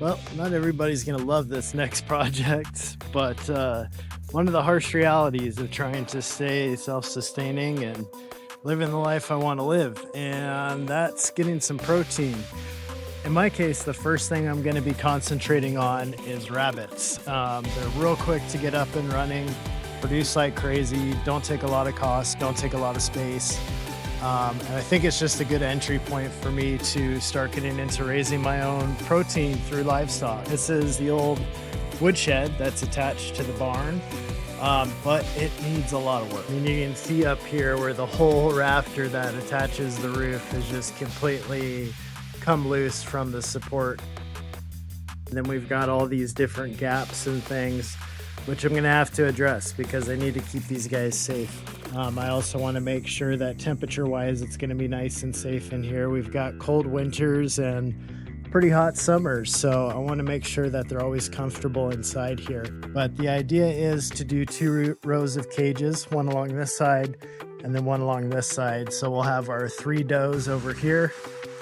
Well, not everybody's going to love this next project, but one of the harsh realities of trying to stay self sustaining and living the life I want to live, and that's getting some protein. In my case, the first thing I'm going to be concentrating on is rabbits. They're real quick to get up and running, produce like crazy, don't take a lot of cost, don't take a lot of space. And I think it's just a good entry point for me to start getting into raising my own protein through livestock. This is the old woodshed that's attached to the barn, but it needs a lot of work. I mean, you can see up here where the whole rafter that attaches the roof has just completely come loose from the support. And then we've got all these different gaps and things, which I'm going to have to address because I need to keep these guys safe. I also want to make sure that temperature wise it's going to be nice and safe in here. We've got cold winters and pretty hot summers, so I want to make sure that they're always comfortable inside here. But the idea is to do two rows of cages, one along this side and then one along this side. So we'll have our 3 does over here,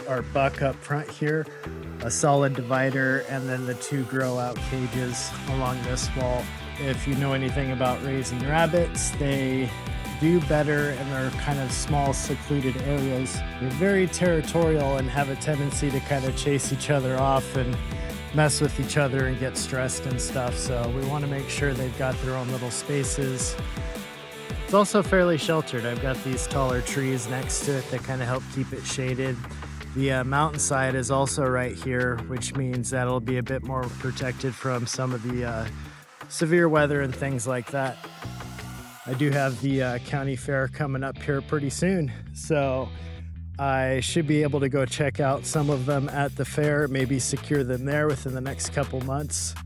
our buck up front here, a solid divider, and then the 2 grow out cages along this wall. If you know anything about raising rabbits, they do better in their kind of small secluded areas. They're very territorial and have a tendency to kind of chase each other off and mess with each other and get stressed and stuff. So we want to make sure they've got their own little spaces. It's also fairly sheltered. I've got these taller trees next to it that kind of help keep it shaded. The mountainside is also right here, which means that it'll be a bit more protected from some of the severe weather and things like that. I do have the county fair coming up here pretty soon, so I should be able to go check out some of them at the fair, maybe secure them there within the next couple months.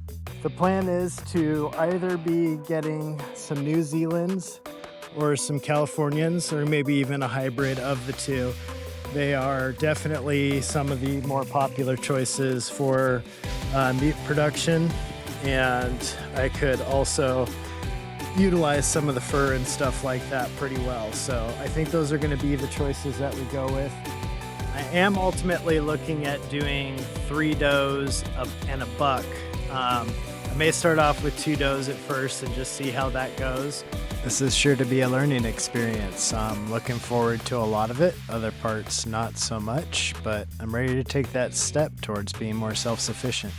The plan is to either be getting some New Zealand's or some Californians, or maybe even a hybrid of the two. They are definitely some of the more popular choices for meat production, and I could also utilize some of the fur and stuff like that pretty well. So I think those are going to be the choices that we go with. I am ultimately looking at doing 3 does and a buck. I may start off with 2 does at first and just see how that goes. This is sure to be a learning experience. I'm looking forward to a lot of it, other parts not so much, but I'm ready to take that step towards being more self-sufficient.